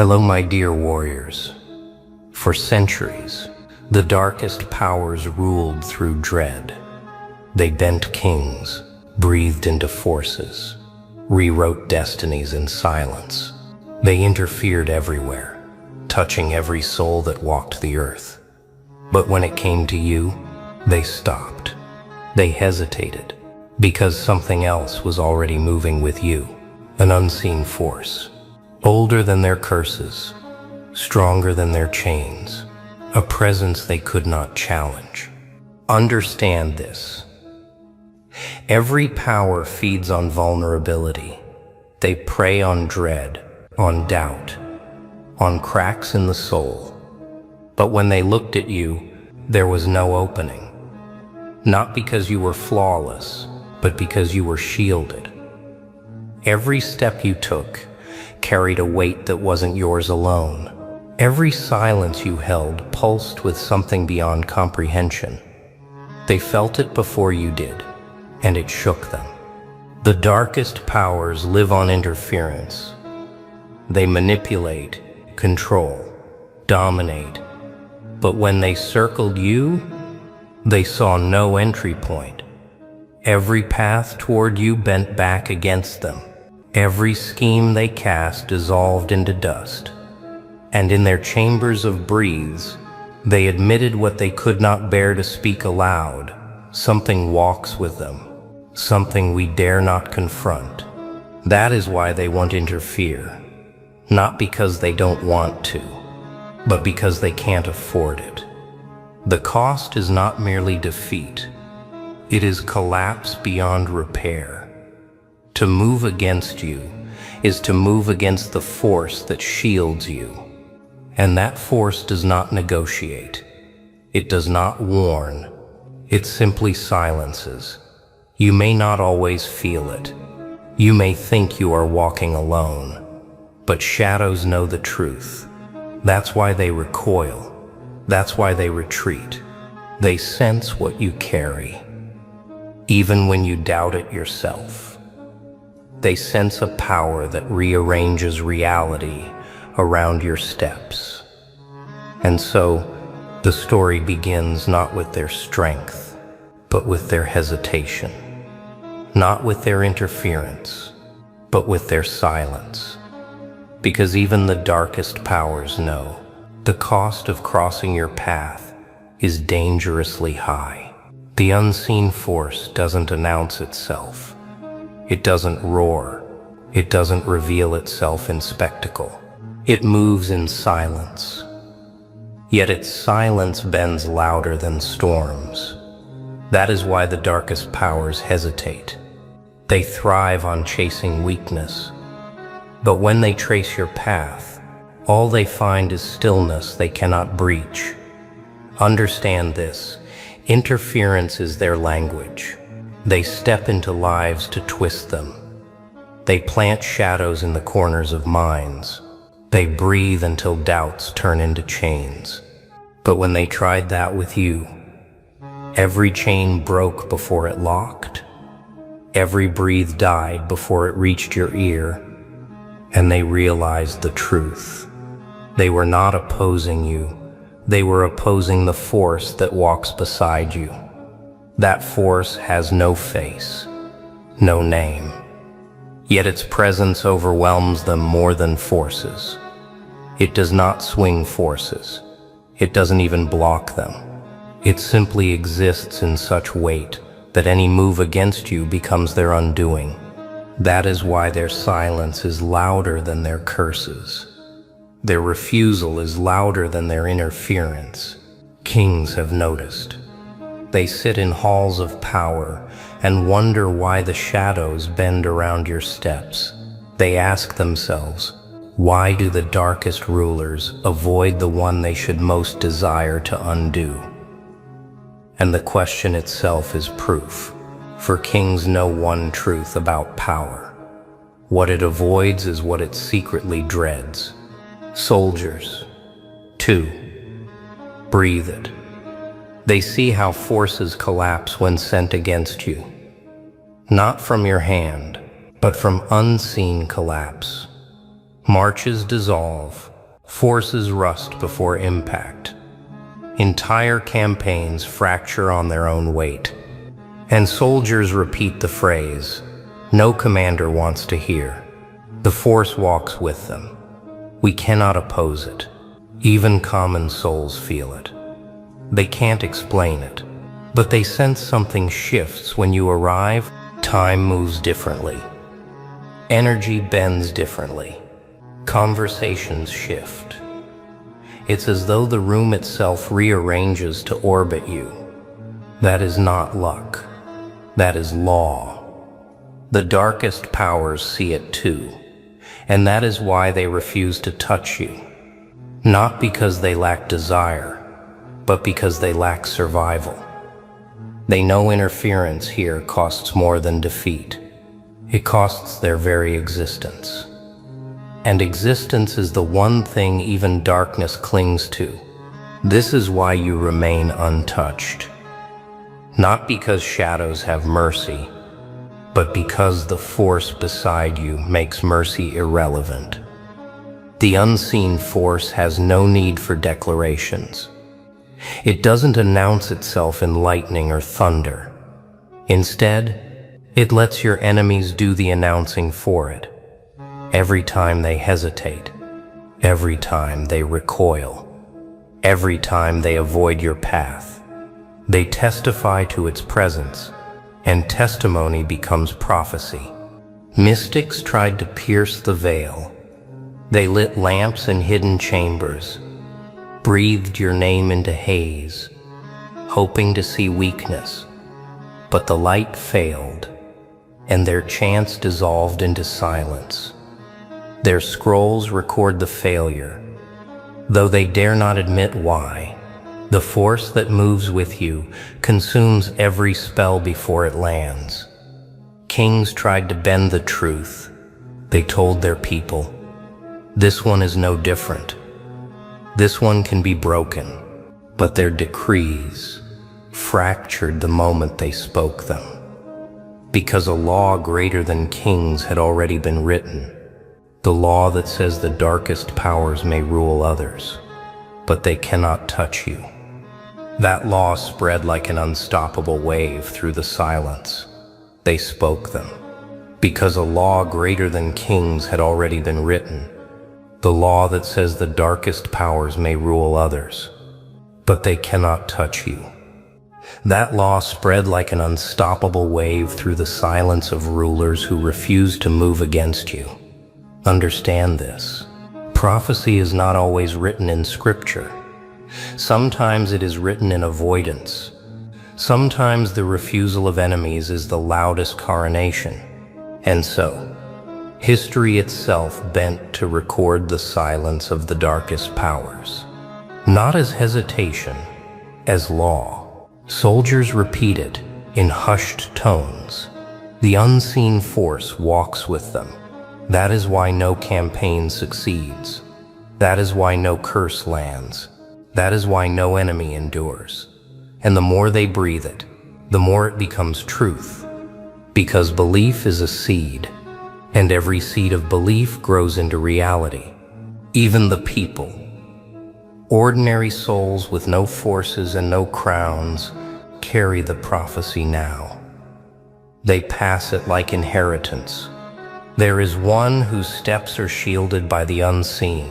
Hello, my dear warriors. For centuries, the darkest powers ruled through dread. They bent kings, breathed into forces, rewrote destinies in silence. They interfered everywhere, touching every soul that walked the earth. But when it came to you, they stopped. They hesitated, because something else was already moving with you, an unseen force. Older than their curses, stronger than their chains, a presence they could not challenge. Understand this. Every power feeds on vulnerability. They prey on dread, on doubt, on cracks in the soul. But when they looked at you, there was no opening. Not because you were flawless, but because you were shielded. Every step you took carried a weight that wasn't yours alone. Every silence you held pulsed with something beyond comprehension. They felt it before you did, and it shook them. The darkest powers live on interference. They manipulate, control, dominate. But when they circled you, they saw no entry point. Every path toward you bent back against them. Every scheme they cast dissolved into dust, and in their chambers of breathes, they admitted what they could not bear to speak aloud. Something walks with them, something we dare not confront. That is why they won't interfere, not because they don't want to, but because they can't afford it. The cost is not merely defeat, it is collapse beyond repair. To move against you is to move against the force that shields you. And that force does not negotiate. It does not warn. It simply silences. You may not always feel it. You may think you are walking alone. But shadows know the truth. That's why they recoil. That's why they retreat. They sense what you carry, even when you doubt it yourself. They sense a power that rearranges reality around your steps. And so, the story begins not with their strength, but with their hesitation. Not with their interference, but with their silence. Because even the darkest powers know the cost of crossing your path is dangerously high. The unseen force doesn't announce itself. It doesn't roar. It doesn't reveal itself in spectacle. It moves in silence. Yet its silence bends louder than storms. That is why the darkest powers hesitate. They thrive on chasing weakness. But when they trace your path, all they find is stillness they cannot breach. Understand this. Interference is their language. They step into lives to twist them. They plant shadows in the corners of minds. They breathe until doubts turn into chains. But when they tried that with you, every chain broke before it locked. Every breath died before it reached your ear. And they realized the truth. They were not opposing you. They were opposing the force that walks beside you. That force has no face, no name, yet its presence overwhelms them more than forces. It does not swing forces. It doesn't even block them. It simply exists in such weight that any move against you becomes their undoing. That is why their silence is louder than their curses. Their refusal is louder than their interference. Kings have noticed. They sit in halls of power and wonder why the shadows bend around your steps. They ask themselves, why do the darkest rulers avoid the one they should most desire to undo? And the question itself is proof, for kings know one truth about power. What it avoids is what it secretly dreads. Soldiers, too, breathe it. They see how forces collapse when sent against you. Not from your hand, but from unseen collapse. Marches dissolve, forces rust before impact. Entire campaigns fracture on their own weight. And soldiers repeat the phrase no commander wants to hear. The force walks with them. We cannot oppose it. Even common souls feel it. They can't explain it, but they sense something shifts when you arrive. Time moves differently. Energy bends differently. Conversations shift. It's as though the room itself rearranges to orbit you. That is not luck. That is law. The darkest powers see it too, and that is why they refuse to touch you. Not because they lack desire, but because they lack survival. They know interference here costs more than defeat. It costs their very existence. And existence is the one thing even darkness clings to. This is why you remain untouched. Not because shadows have mercy, but because the force beside you makes mercy irrelevant. The unseen force has no need for declarations. It doesn't announce itself in lightning or thunder. Instead, it lets your enemies do the announcing for it. Every time they hesitate, every time they recoil, every time they avoid your path, they testify to its presence, and testimony becomes prophecy. Mystics tried to pierce the veil. They lit lamps in hidden chambers, breathed your name into haze, hoping to see weakness. But the light failed, and their chants dissolved into silence. Their scrolls record the failure, though they dare not admit why. The force that moves with you consumes every spell before it lands. Kings tried to bend the truth. They told their people, this one is no different. This one can be broken. But their decrees fractured the moment they spoke them. Because a law greater than kings had already been written. The law that says the darkest powers may rule others, but they cannot touch you. That law spread like an unstoppable wave through the silence. They spoke them. Because a law greater than kings had already been written. The law that says the darkest powers may rule others, but they cannot touch you. That law spread like an unstoppable wave through the silence of rulers who refuse to move against you. Understand this. Prophecy is not always written in scripture. Sometimes it is written in avoidance. Sometimes the refusal of enemies is the loudest coronation. And so, history itself bent to record the silence of the darkest powers. Not as hesitation, as law. Soldiers repeat it in hushed tones. The unseen force walks with them. That is why no campaign succeeds. That is why no curse lands. That is why no enemy endures. And the more they breathe it, the more it becomes truth. Because belief is a seed, and every seed of belief grows into reality. Even the people, ordinary souls with no forces and no crowns, carry the prophecy now. They pass it like inheritance. There is one whose steps are shielded by the unseen,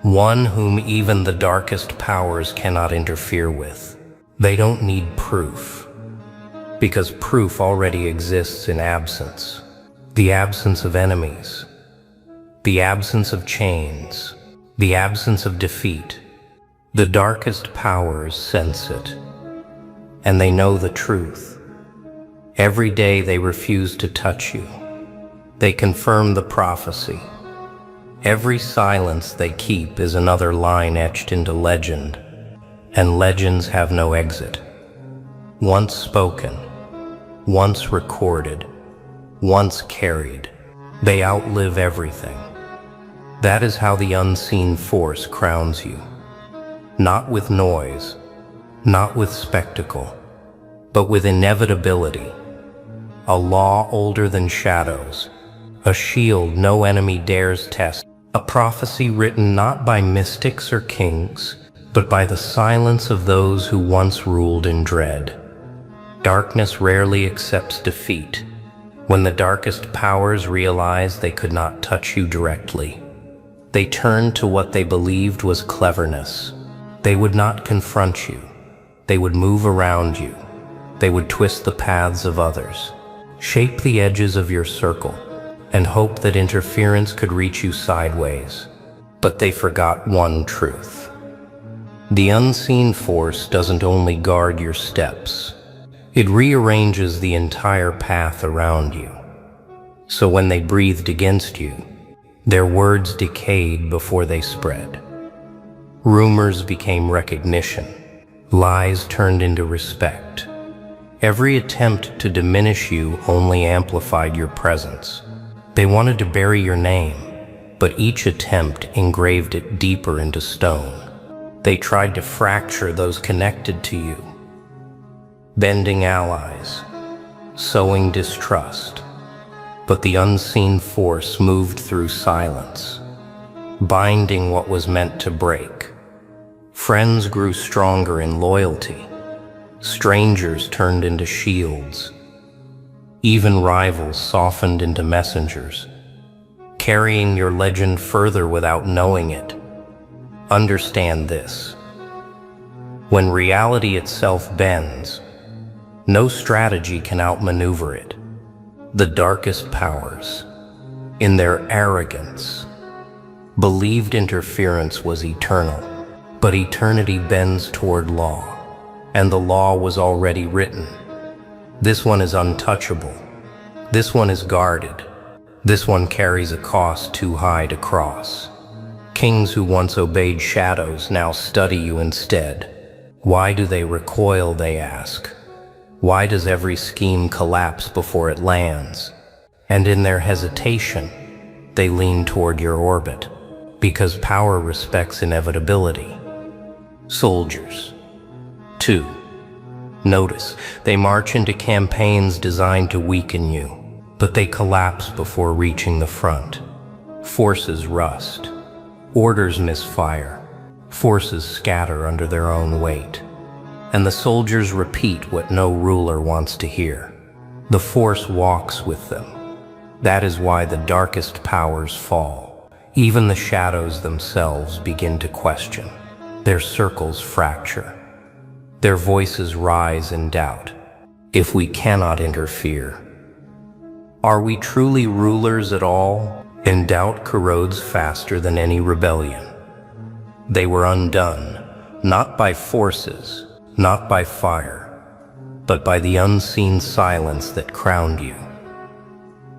one whom even the darkest powers cannot interfere with. They don't need proof, because proof already exists in absence. The absence of enemies, the absence of chains, the absence of defeat. The darkest powers sense it, and they know the truth. Every day they refuse to touch you. They confirm the prophecy. Every silence they keep is another line etched into legend, and legends have no exit. Once spoken, once recorded, once carried, they outlive everything. That is how the unseen force crowns you. Not with noise, not with spectacle, but with inevitability. A law older than shadows, a shield no enemy dares test, A prophecy written not by mystics or kings, but by the silence of those who once ruled in dread. Darkness rarely accepts defeat. When the darkest powers realized they could not touch you directly, they turned to what they believed was cleverness. They would not confront you. They would move around you. They would twist the paths of others, shape the edges of your circle, and hope that interference could reach you sideways. But they forgot one truth. The unseen force doesn't only guard your steps, it rearranges the entire path around you. So when they breathed against you, their words decayed before they spread. Rumors became recognition. Lies turned into respect. Every attempt to diminish you only amplified your presence. They wanted to bury your name, but each attempt engraved it deeper into stone. They tried to fracture those connected to you, bending allies, sowing distrust. But the unseen force moved through silence, binding what was meant to break. Friends grew stronger in loyalty. Strangers turned into shields. Even rivals softened into messengers, carrying your legend further without knowing it. Understand this. When reality itself bends, no strategy can outmaneuver it. The darkest powers, in their arrogance, believed interference was eternal. But eternity bends toward law, and the law was already written. This one is untouchable. This one is guarded. This one carries a cost too high to cross. Kings who once obeyed shadows now study you instead. Why do they recoil, they ask? Why does every scheme collapse before it lands? And in their hesitation, they lean toward your orbit, because power respects inevitability. Soldiers. 2. Notice, they march into campaigns designed to weaken you, but they collapse before reaching the front. Forces rust. Orders misfire. Forces scatter under their own weight. And the soldiers repeat what no ruler wants to hear. The force walks with them. That is why the darkest powers fall. Even the shadows themselves begin to question. Their circles fracture. Their voices rise in doubt. If we cannot interfere, are we truly rulers at all? And doubt corrodes faster than any rebellion. They were undone, not by forces, not by fire, but by the unseen silence that crowned you.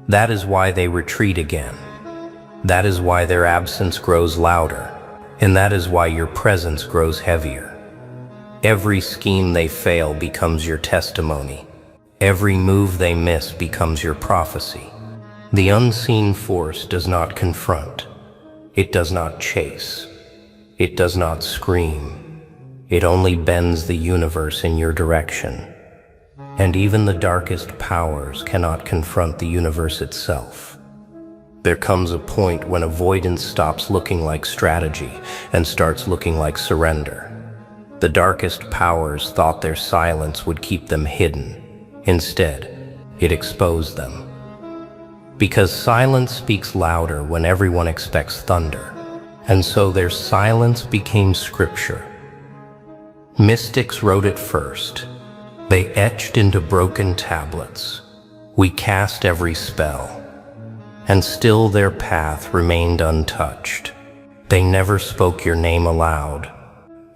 That is why they retreat again. That is why their absence grows louder. And that is why your presence grows heavier. Every scheme they fail becomes your testimony. Every move they miss becomes your prophecy. The unseen force does not confront. It does not chase. It does not scream. It only bends the universe in your direction. And even the darkest powers cannot confront the universe itself. There comes a point when avoidance stops looking like strategy and starts looking like surrender. The darkest powers thought their silence would keep them hidden. Instead, it exposed them. Because silence speaks louder when everyone expects thunder, and so their silence became scripture. Mystics wrote it first. They etched into broken tablets. We cast every spell. And still their path remained untouched. They never spoke your name aloud,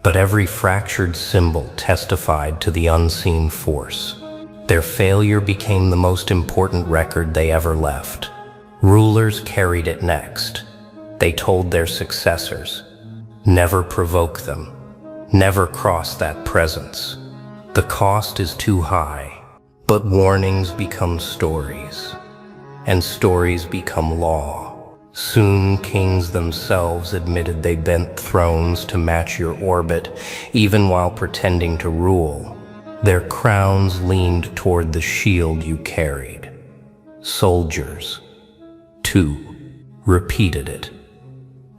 but every fractured symbol testified to the unseen force. Their failure became the most important record they ever left. Rulers carried it next. They told their successors, never provoke them, never cross that presence. The cost is too high, but warnings become stories. And stories become law. Soon kings themselves admitted they bent thrones to match your orbit, even while pretending to rule. Their crowns leaned toward the shield you carried. Soldiers, too, repeated it.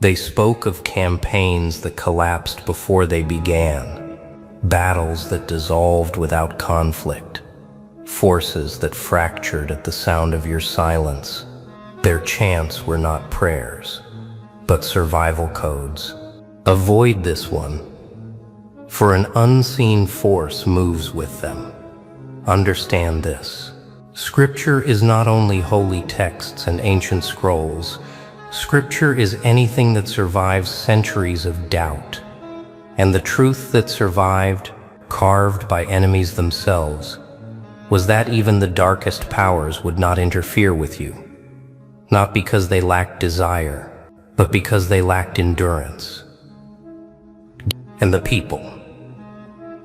They spoke of campaigns that collapsed before they began, battles that dissolved without conflict, forces that fractured at the sound of your silence. Their chants were not prayers, but survival codes. Avoid this one, for an unseen force moves with them. Understand this. Scripture is not only holy texts and ancient scrolls. Scripture is anything that survives centuries of doubt. And the truth that survived, carved by enemies themselves, was that even the darkest powers would not interfere with you. Not because they lacked desire, but because they lacked endurance. And the people,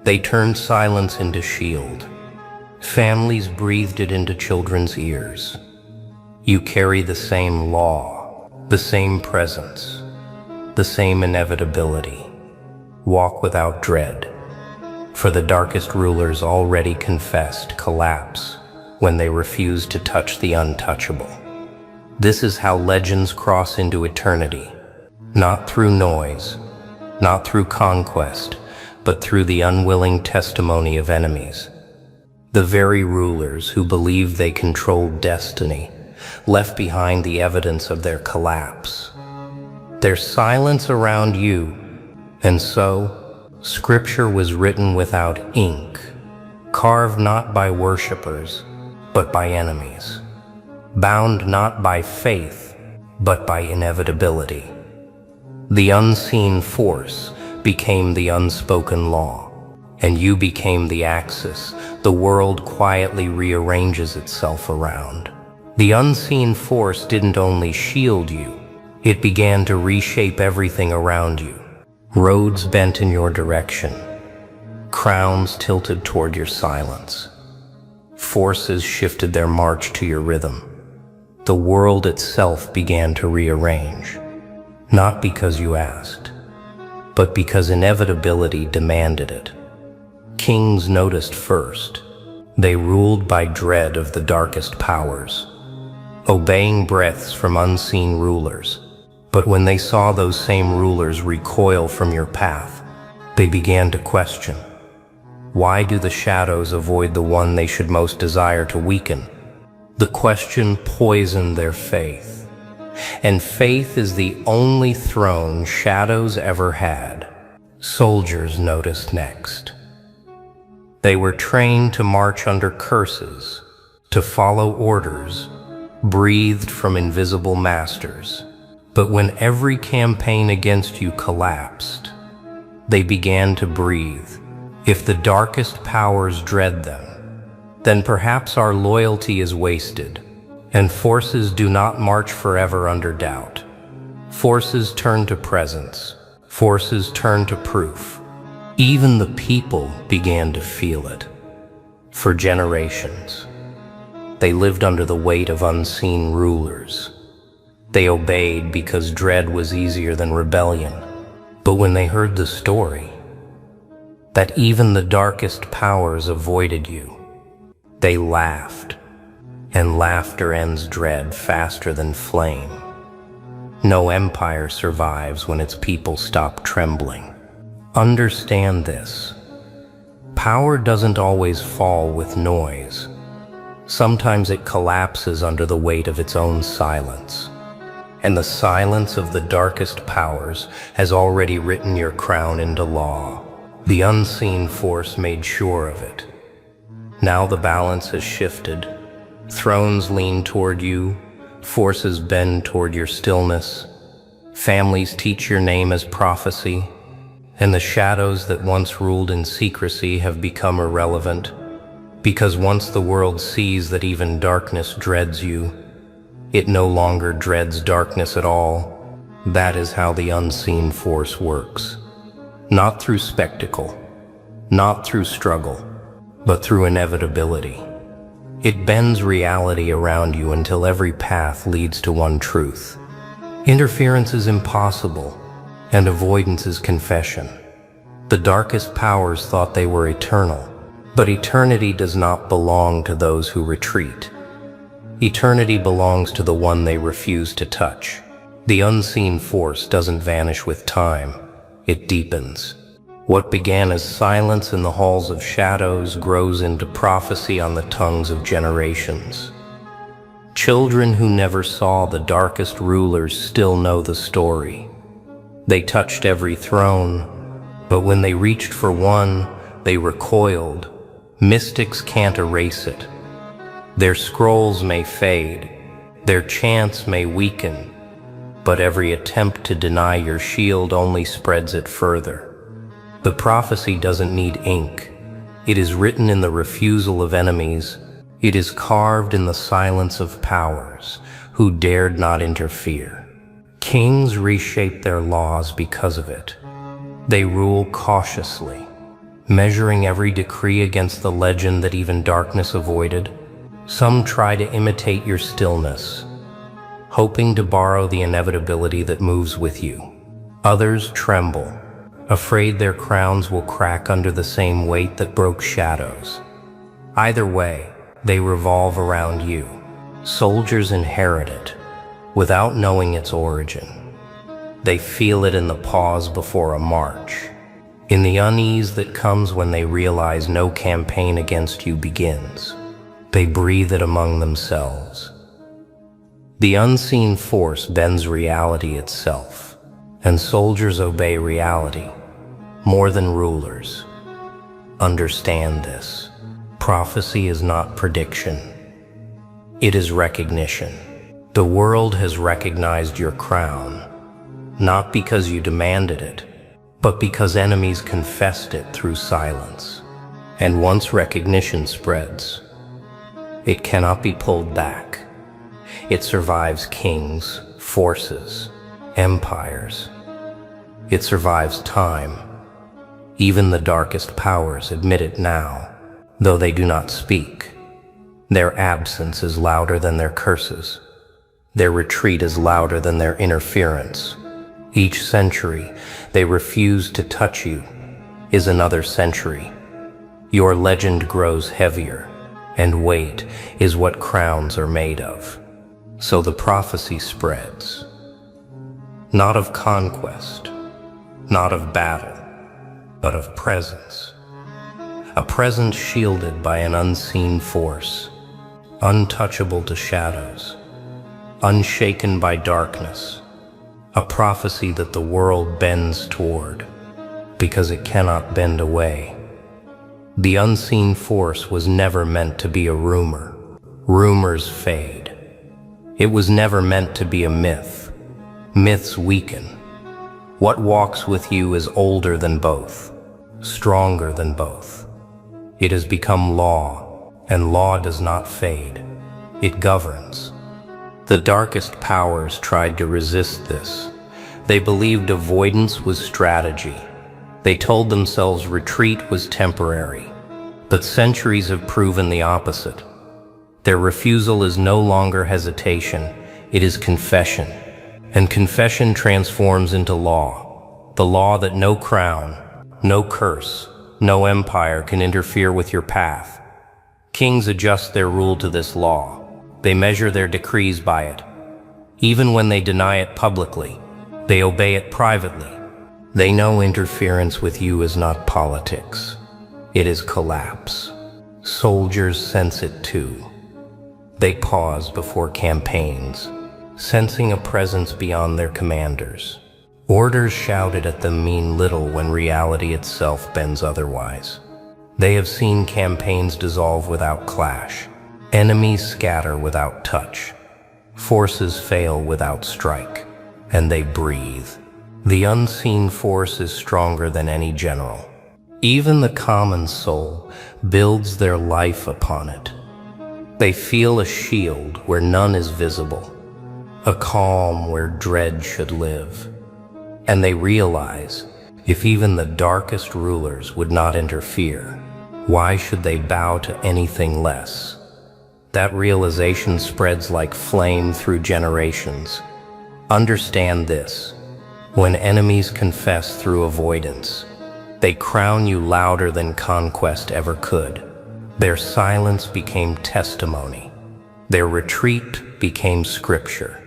they turned silence into shield. Families breathed it into children's ears. You carry the same law, the same presence, the same inevitability. Walk without dread, for the darkest rulers already confessed collapse when they refused to touch the untouchable. This is how legends cross into eternity, not through noise, not through conquest, but through the unwilling testimony of enemies. The very rulers who believed they controlled destiny left behind the evidence of their collapse. Their silence around you, and so, Scripture was written without ink, carved not by worshipers, but by enemies, bound not by faith, but by inevitability. The unseen force became the unspoken law, and you became the axis the world quietly rearranges itself around. The unseen force didn't only shield you, it began to reshape everything around you. Roads bent in your direction, crowns tilted toward your silence. Forces shifted their march to your rhythm. The world itself began to rearrange, not because you asked, but because inevitability demanded it. Kings noticed first. They ruled by dread of the darkest powers, obeying breaths from unseen rulers. But when they saw those same rulers recoil from your path, they began to question. Why do the shadows avoid the one they should most desire to weaken? The question poisoned their faith. And faith is the only throne shadows ever had. Soldiers noticed next. They were trained to march under curses, to follow orders, breathed from invisible masters. But when every campaign against you collapsed, they began to breathe. If the darkest powers dread them, then perhaps our loyalty is wasted, and forces do not march forever under doubt. Forces turn to presence. Forces turn to proof. Even the people began to feel it. For generations, they lived under the weight of unseen rulers. They obeyed because dread was easier than rebellion. But when they heard the story, that even the darkest powers avoided you, they laughed, and laughter ends dread faster than flame. No empire survives when its people stop trembling. Understand this. Power doesn't always fall with noise. Sometimes it collapses under the weight of its own silence. And the silence of the darkest powers has already written your crown into law. The unseen force made sure of it. Now the balance has shifted. Thrones lean toward you, forces bend toward your stillness. Families teach your name as prophecy, and the shadows that once ruled in secrecy have become irrelevant. Because once the world sees that even darkness dreads you, it no longer dreads darkness at all. That is how the unseen force works. Not through spectacle, not through struggle, but through inevitability. It bends reality around you until every path leads to one truth. Interference is impossible, and avoidance is confession. The darkest powers thought they were eternal, but eternity does not belong to those who retreat. Eternity belongs to the one they refuse to touch. The unseen force doesn't vanish with time, it deepens. What began as silence in the halls of shadows grows into prophecy on the tongues of generations. Children who never saw the darkest rulers still know the story. They touched every throne, but when they reached for one, they recoiled. Mystics can't erase it. Their scrolls may fade, their chants may weaken, but every attempt to deny your shield only spreads it further. The prophecy doesn't need ink. It is written in the refusal of enemies. It is carved in the silence of powers who dared not interfere. Kings reshape their laws because of it. They rule cautiously, measuring every decree against the legend that even darkness avoided. Some try to imitate your stillness, hoping to borrow the inevitability that moves with you. Others tremble, afraid their crowns will crack under the same weight that broke shadows. Either way, they revolve around you. Soldiers inherit it, without knowing its origin. They feel it in the pause before a march, in the unease that comes when they realize no campaign against you begins. They breathe it among themselves. The unseen force bends reality itself, and soldiers obey reality more than rulers. Understand this. Prophecy is not prediction. It is recognition. The world has recognized your crown, not because you demanded it, but because enemies confessed it through silence. And once recognition spreads, it cannot be pulled back. It survives kings, forces, empires. It survives time. Even the darkest powers admit it now, though they do not speak. Their absence is louder than their curses. Their retreat is louder than their interference. Each century they refuse to touch you is another century. Your legend grows heavier, and weight is what crowns are made of. So the prophecy spreads, not of conquest, not of battle, but of presence. A presence shielded by an unseen force, untouchable to shadows, unshaken by darkness. A prophecy that the world bends toward, because it cannot bend away. The unseen force was never meant to be a rumor. Rumors fade. It was never meant to be a myth. Myths weaken. What walks with you is older than both, stronger than both. It has become law, and law does not fade. It governs. The darkest powers tried to resist this. They believed avoidance was strategy. They told themselves retreat was temporary. But centuries have proven the opposite. Their refusal is no longer hesitation, it is confession. And confession transforms into law. The law that no crown, no curse, no empire can interfere with your path. Kings adjust their rule to this law. They measure their decrees by it. Even when they deny it publicly, they obey it privately. They know interference with you is not politics. It is collapse. Soldiers sense it too. They pause before campaigns, sensing a presence beyond their commanders. Orders shouted at them mean little when reality itself bends otherwise. They have seen campaigns dissolve without clash, enemies scatter without touch, forces fail without strike, and they breathe. The unseen force is stronger than any general. Even the common soul builds their life upon it. They feel a shield where none is visible, a calm where dread should live. And they realize, if even the darkest rulers would not interfere, why should they bow to anything less? That realization spreads like flame through generations. Understand this: when enemies confess through avoidance, they crown you louder than conquest ever could. Their silence became testimony. Their retreat became scripture.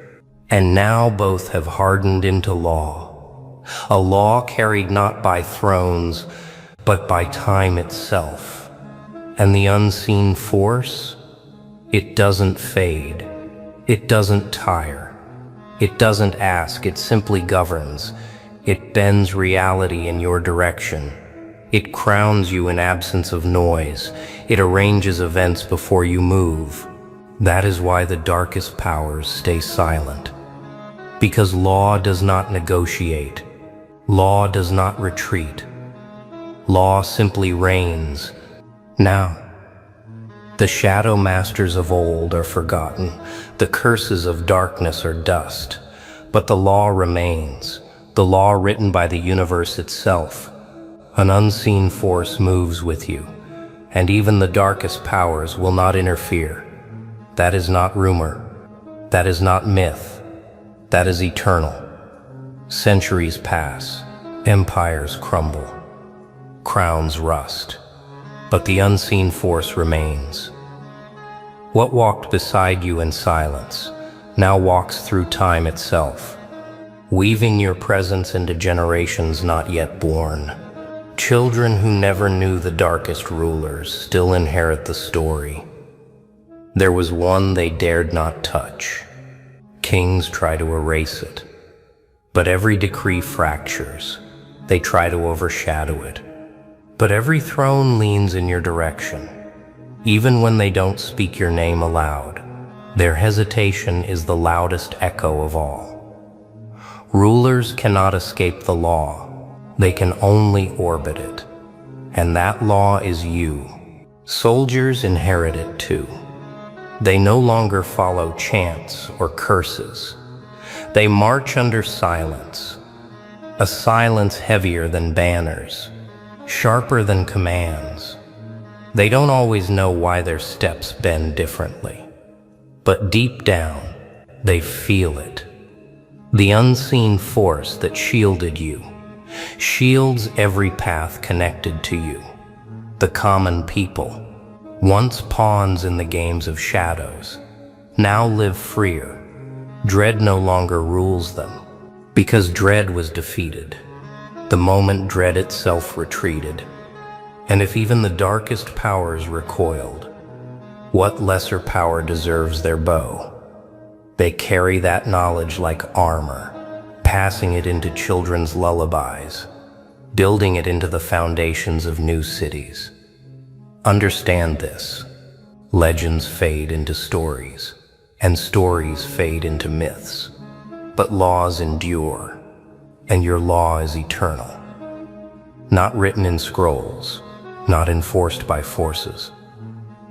And now both have hardened into law, a law carried not by thrones, but by time itself. And the unseen force, it doesn't fade, it doesn't tire, it doesn't ask, it simply governs. It bends reality in your direction. It crowns you in absence of noise. It arranges events before you move. That is why the darkest powers stay silent. Because law does not negotiate. Law does not retreat. Law simply reigns. Now, the shadow masters of old are forgotten. The curses of darkness are dust. But the law remains. The law written by the universe itself. An unseen force moves with you, and even the darkest powers will not interfere. That is not rumor. That is not myth. That is eternal. Centuries pass, empires crumble, crowns rust, but the unseen force remains. What walked beside you in silence now walks through time itself, weaving your presence into generations not yet born. Children who never knew the darkest rulers still inherit the story. There was one they dared not touch. Kings try to erase it, but every decree fractures. They try to overshadow it, but every throne leans in your direction. Even when they don't speak your name aloud, their hesitation is the loudest echo of all. Rulers cannot escape the law. They can only orbit it, and that law is you. Soldiers inherit it too. They no longer follow chants or curses. They march under silence, a silence heavier than banners, sharper than commands. They don't always know why their steps bend differently, but deep down, they feel it. The unseen force that shielded you shields every path connected to you. The common people, once pawns in the games of shadows, now live freer. Dread no longer rules them, because dread was defeated. The moment dread itself retreated. And if even the darkest powers recoiled, what lesser power deserves their bow? They carry that knowledge like armor, passing it into children's lullabies, building it into the foundations of new cities. Understand this. Legends fade into stories, and stories fade into myths. But laws endure, and your law is eternal. Not written in scrolls, not enforced by forces,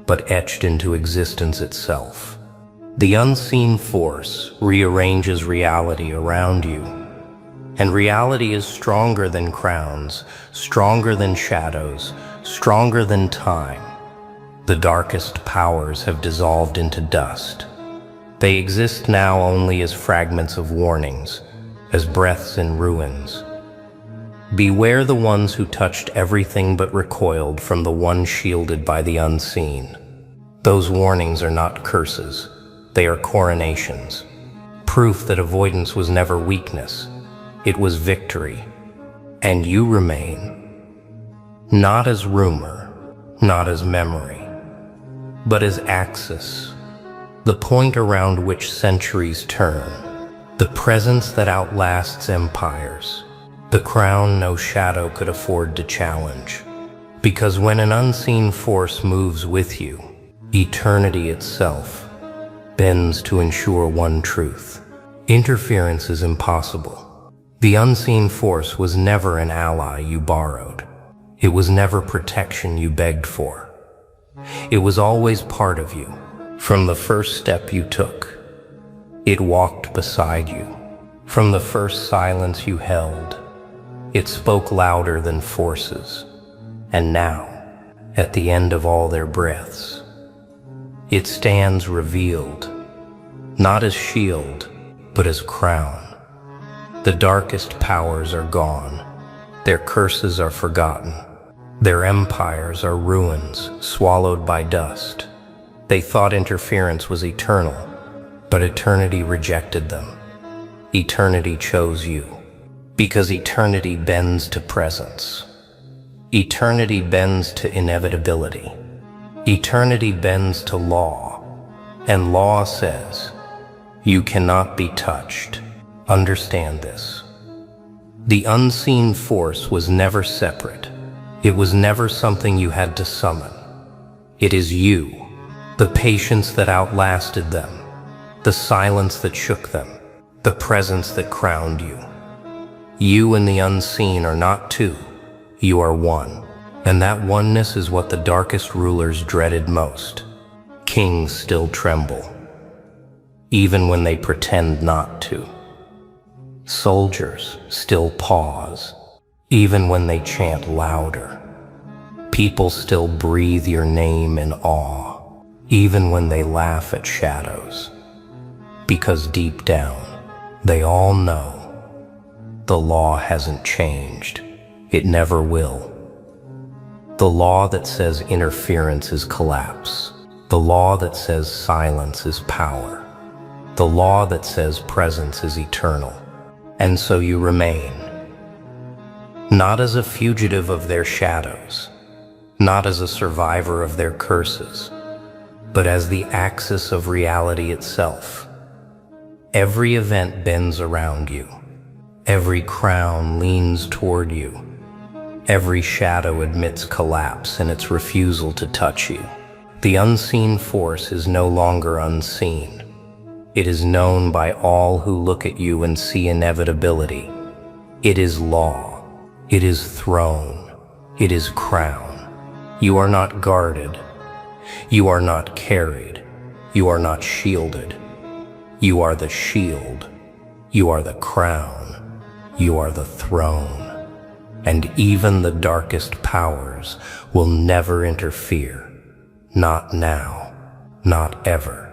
but etched into existence itself. The unseen force rearranges reality around you, and reality is stronger than crowns, stronger than shadows, stronger than time. The darkest powers have dissolved into dust. They exist now only as fragments of warnings, as breaths in ruins. Beware the ones who touched everything but recoiled from the one shielded by the unseen. Those warnings are not curses, they are coronations. Proof that avoidance was never weakness, it was victory. And you remain. Not as rumor, not as memory, but as axis, the point around which centuries turn, the presence that outlasts empires, the crown no shadow could afford to challenge. Because when an unseen force moves with you, eternity itself bends to ensure one truth. Interference is impossible. The unseen force was never an ally you borrowed. It was never protection you begged for. It was always part of you. From the first step you took, it walked beside you. From the first silence you held, it spoke louder than forces. And now, at the end of all their breaths, it stands revealed, not as shield, but as crown. The darkest powers are gone. Their curses are forgotten. Their empires are ruins, swallowed by dust. They thought interference was eternal, but eternity rejected them. Eternity chose you, because eternity bends to presence. Eternity bends to inevitability. Eternity bends to law, and law says, you cannot be touched. Understand this. The unseen force was never separate. It was never something you had to summon. It is you, the patience that outlasted them, the silence that shook them, the presence that crowned you. You and the unseen are not two, you are one. And that oneness is what the darkest rulers dreaded most. Kings still tremble, even when they pretend not to. Soldiers still pause, even when they chant louder. People still breathe your name in awe, even when they laugh at shadows. Because deep down, they all know the law hasn't changed. It never will. The law that says interference is collapse. The law that says silence is power. The law that says presence is eternal. And so you remain, not as a fugitive of their shadows, not as a survivor of their curses, but as the axis of reality itself. Every event bends around you. Every crown leans toward you. Every shadow admits collapse in its refusal to touch you. The unseen force is no longer unseen. It is known by all who look at you and see inevitability. It is law. It is throne. It is crown. You are not guarded. You are not carried. You are not shielded. You are the shield. You are the crown. You are the throne. And even the darkest powers will never interfere. Not now, not ever.